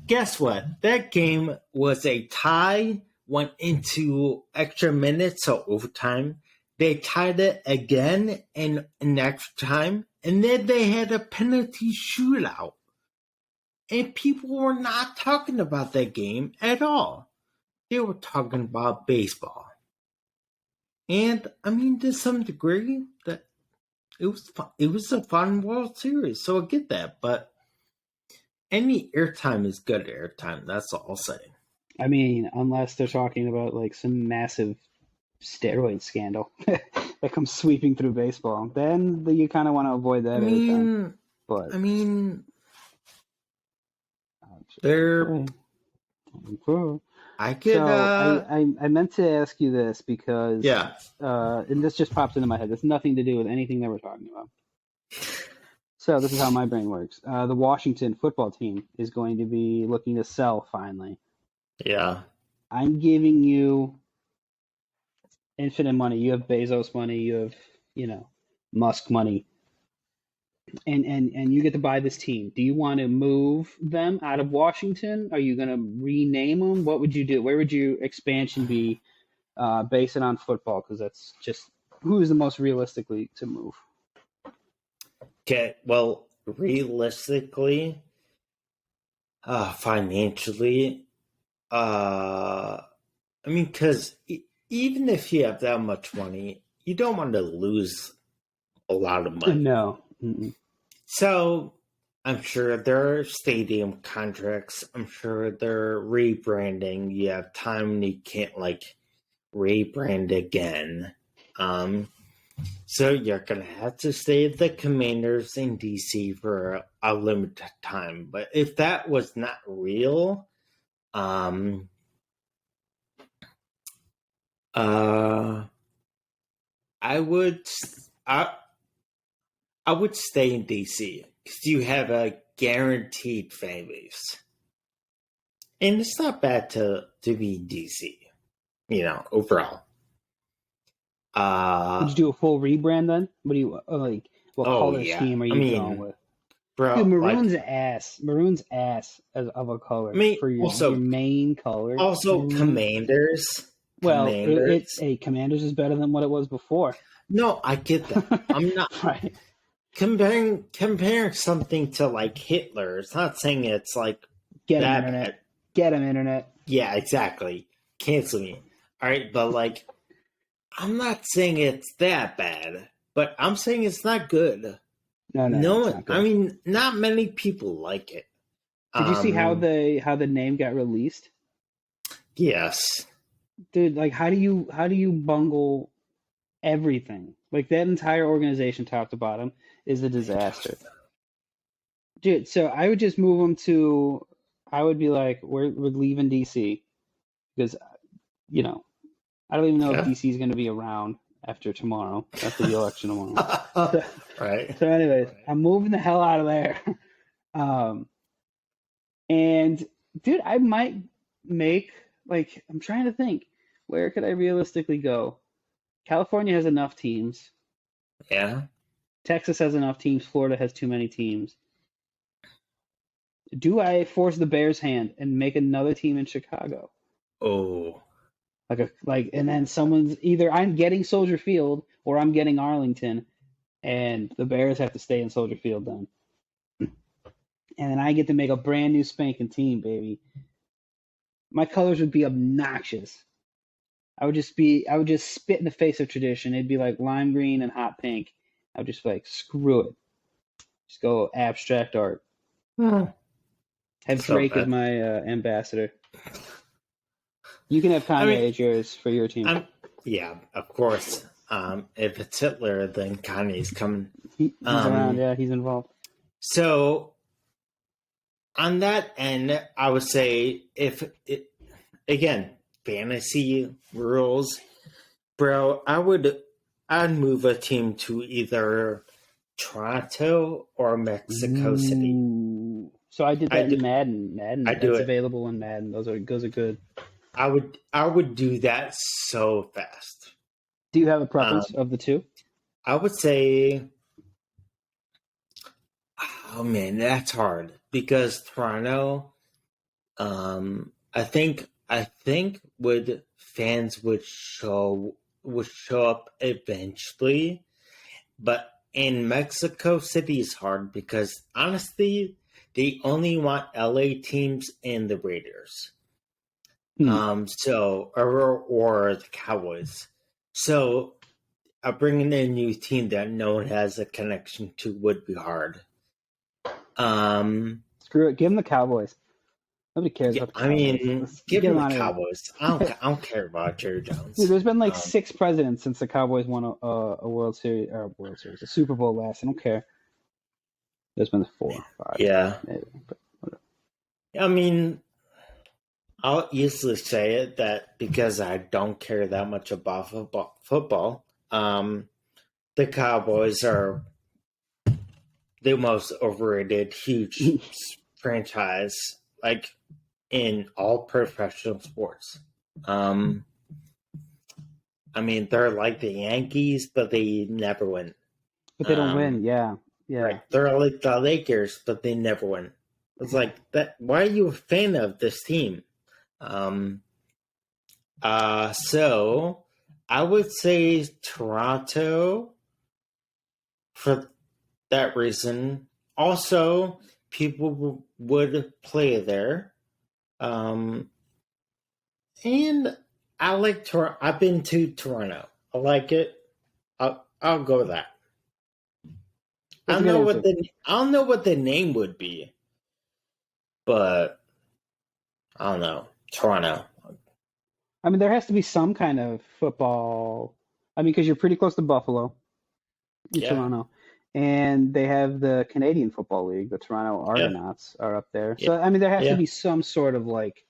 Guess what? That game was a tie, went into extra minutes, so overtime. They tied it again in extra time, and then they had a penalty shootout. And people were not talking about that game at all. They were talking about baseball. And, I mean, to some degree, that it was fun. It was a fun World Series, so I get that. But any airtime is good airtime. That's all I'll say. I mean, unless they're talking about, like, some massive steroid scandal that comes sweeping through baseball, then you kind of want to avoid that airtime. But I mean, they're... I could. So I meant to ask you this because and this just pops into my head. It's nothing to do with anything that we're talking about. So this is how my brain works. The Washington football team is going to be looking to sell finally. Yeah. I'm giving you infinite money. You have Bezos money. You have Musk money. and you get to buy this team. Do you want to move them out of Washington? Are you going to rename them? What would you do? Where would your expansion be? Base it on football, because that's just who is the most realistically to move. Okay, well, realistically, financially, I mean, because even if you have that much money, you don't want to lose a lot of money. No. Mm-mm. So I'm sure there are stadium contracts. I'm sure they're rebranding. You have time and you can't like rebrand again. So you're gonna have to stay at the Commanders in DC for a limited time. But if that was not real, I would I would stay in DC because you have a guaranteed fan base, and it's not bad to be in DC. Overall. Would you do a full rebrand then? What do you like? What color scheme are you going with? Bro, dude, maroon's ass. Maroon's ass of a color for your main color. Also, Commanders. Well, Commanders is better than what it was before. No, I get that. I'm not right. Comparing something to like Hitler. It's not saying it's like get him internet. Get him internet. Yeah, exactly. Cancel me. All right, but like, I'm not saying it's that bad, but I'm saying it's not good. No, not good. I mean, not many people like it. Did you see how the name got released? Yes. Dude, like how do you bungle everything? Like that entire organization, top to bottom, is a disaster. Dude, so I would just move them to. I would be like, we're leaving DC because, I don't even know if DC is going to be around after tomorrow, after the election tomorrow. Right. So, anyways, I'm moving the hell out of there. And dude, I might make I'm trying to think, where could I realistically go? California has enough teams. Yeah. Texas has enough teams. Florida has too many teams. Do I force the Bears' hand and make another team in Chicago? Oh. And then someone's either I'm getting Soldier Field or I'm getting Arlington, and the Bears have to stay in Soldier Field then. And then I get to make a brand new spanking team, baby. My colors would be obnoxious. I would just spit in the face of tradition. It'd be like lime green and hot pink. I would just be like, screw it. Just go abstract art. Have Drake as my ambassador. You can have Kanye as yours for your team. Yeah, of course. If it's Hitler, then Kanye's coming. He's around, yeah, he's involved. So, on that end, I would say again, fantasy rules, bro, I'd move a team to either Toronto or Mexico City. So I did that in Madden. That's available in Madden. Those are good. I would do that so fast. Do you have a preference of the two? I would say, oh man, that's hard because Toronto. I think fans would show up eventually, but in Mexico City is hard because honestly, they only want LA teams and the Raiders. So or the Cowboys. So bringing in a new team that no one has a connection to would be hard. Screw it. Give them the Cowboys. Nobody cares about the Cowboys. Give them the Cowboys. I don't care about Jerry Jones. Dude, there's been 6 presidents since the Cowboys won a World Series, a Super Bowl last. I don't care. There's been 4 or 5. Yeah. Maybe, but whatever. I mean, I'll easily say it that because I don't care that much about football, the Cowboys are the most overrated, huge franchise, in all professional sports. I mean, they're like the Yankees, but they never win. But they don't win, yeah. Yeah. Right. They're like the Lakers, but they never win. It's like that. Why are you a fan of this team? So I would say Toronto for that reason. Also, people would play there. And I like Toronto. I've been to Toronto. I like it. I'll go with that. I don't know what the name would be, but I don't know. Toronto. I mean, there has to be some kind of football. I mean, because you're pretty close to Buffalo, Toronto, and they have the Canadian Football League. The Toronto Argonauts are up there. So I mean, there has to be some sort of like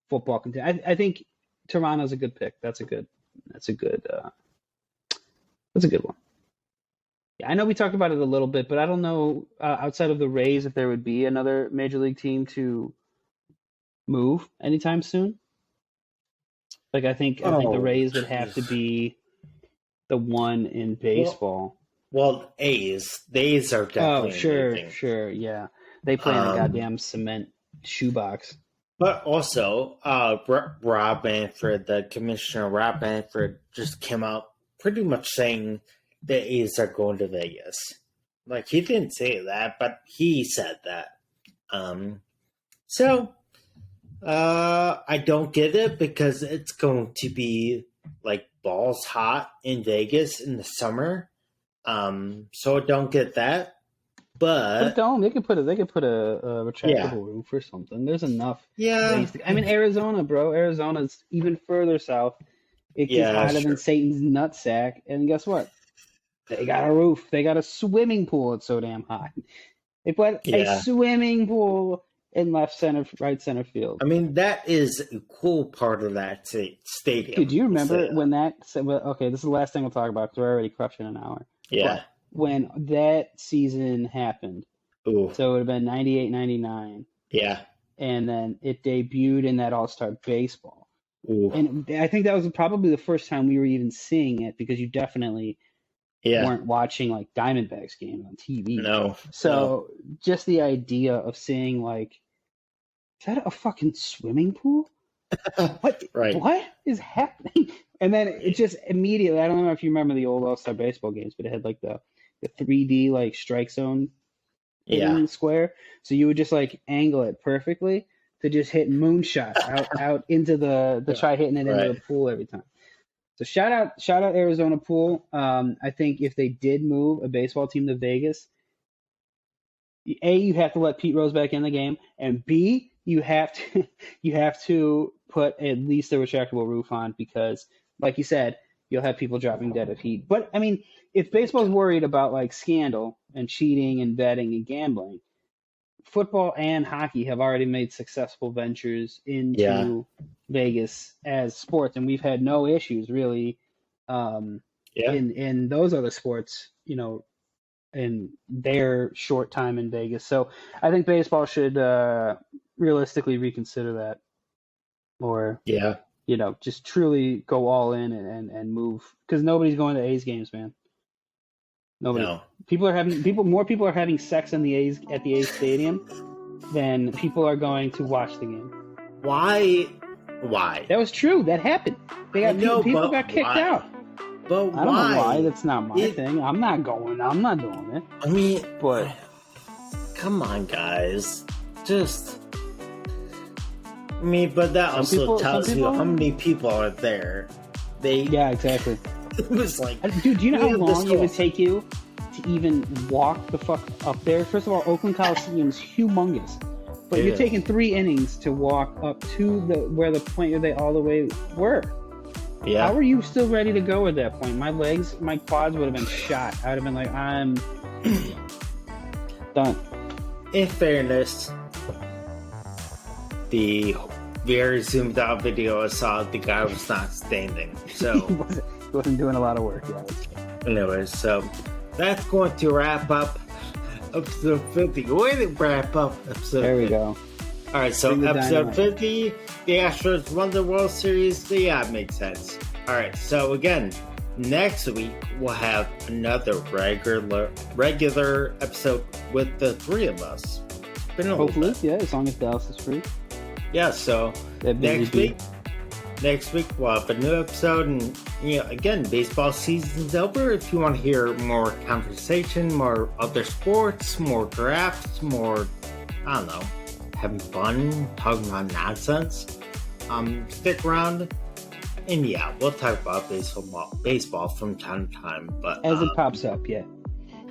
football content. I think Toronto's a good pick. That's a good one. Yeah, I know we talked about it a little bit, but I don't know outside of the Rays if there would be another major league team to move anytime soon. Like I think the Rays would have to be the one in baseball. Well, A's. The A's are definitely sure, yeah. They play in a goddamn cement shoebox. But also, Rob Manfred, the commissioner, Rob Manfred, just came out pretty much saying the A's are going to Vegas. Like, he didn't say that, but he said that. I don't get it because it's going to be, like, balls hot in Vegas in the summer. So I don't get that. But they could put a retractable roof or something. There's enough. Yeah. I mean, Arizona, bro. Arizona's even further south. It gets hotter than Satan's nutsack. And guess what? They got a roof. They got a swimming pool. It's so damn hot. They put a swimming pool in right center field. I mean, that is a cool part of that stadium. Dude, do you remember when that? Okay, this is the last thing we'll talk about because we're already crushing an hour. Yeah. But when that season happened, so it would have been 98, 99. Yeah. And then it debuted in that All-Star Baseball. Ooh. And I think that was probably the first time we were even seeing it because you definitely weren't watching like Diamondbacks games on TV. No. So just the idea of seeing like, is that a fucking swimming pool? What? Right. What is happening? And then it just immediately, I don't know if you remember the old All-Star Baseball games, but it had like the 3D like strike zone square. So you would just like angle it perfectly to just hit moonshots out into the try hitting it into the pool every time. So shout out Arizona pool. I think if they did move a baseball team to Vegas, A, you have to let Pete Rose back in the game, and B, you have to put at least a retractable roof on because, like you said, you'll have people dropping dead of heat. But I mean, if baseball's worried about like scandal and cheating and betting and gambling, football and hockey have already made successful ventures into Vegas as sports, and we've had no issues really in those other sports, in their short time in Vegas. So I think baseball should realistically reconsider that, or just truly go all in and move, because nobody's going to A's games, man. Nobody. No. More people are having sex at the A's stadium than people are going to watch the game. Why? That was true. That happened. People got kicked out. But why? I don't know why. That's not my thing. I'm not going. I'm not doing it. I mean, but come on, guys. But that also tells you how many people are there. Exactly. It was like, dude, do you know how long it would take you to even walk the fuck up there? First of all, Oakland Coliseum's humongous, but you're taking 3 innings to walk up to where the point where they all the way were. Yeah. How are you still ready to go at that point? My quads would have been shot. I would have been like, I'm done. In fairness, the very zoomed out video I saw, the guy was not standing. So he wasn't doing a lot of work. Anyways, so that's going to wrap up episode 50. Way to wrap up episode 50. There we go. All right, so episode 50, the Astros won the World Series. Yeah, it makes sense. All right, so again, next week we'll have another regular episode with the three of us. Hopefully, yeah, as long as Dallas is free. Yeah, so next week we'll have a new episode, and again, baseball season's over. If you want to hear more conversation, more other sports, more drafts, more, I don't know, having fun, talking about nonsense, stick around. And yeah, we'll talk about baseball from time to time, but as it pops up, yeah.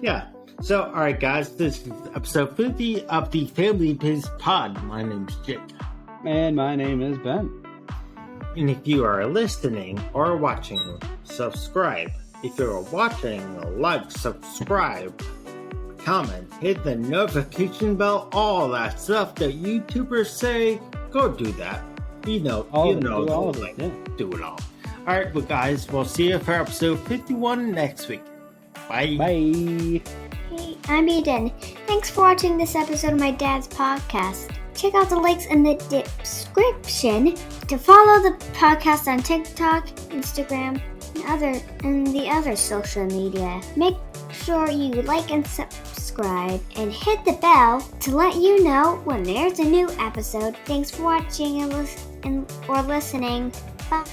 Yeah. So, all right, guys, this is episode 50 of the Family Biz Pod. My name's Jake, and my name is Ben. And if you are listening or watching, subscribe. If you're watching, like, subscribe, comment, hit the notification bell, all that stuff that YouTubers say. Go do that. Do it all. Do it all. All right, well, guys, we'll see you for episode 51 next week. Bye. Bye. Hey, I'm Eden. Thanks for watching this episode of my dad's podcast. Check out the links in the description to follow the podcast on TikTok, Instagram, and the other social media. Make sure you like and subscribe and hit the bell to let you know when there's a new episode. Thanks for watching or listening. Bye.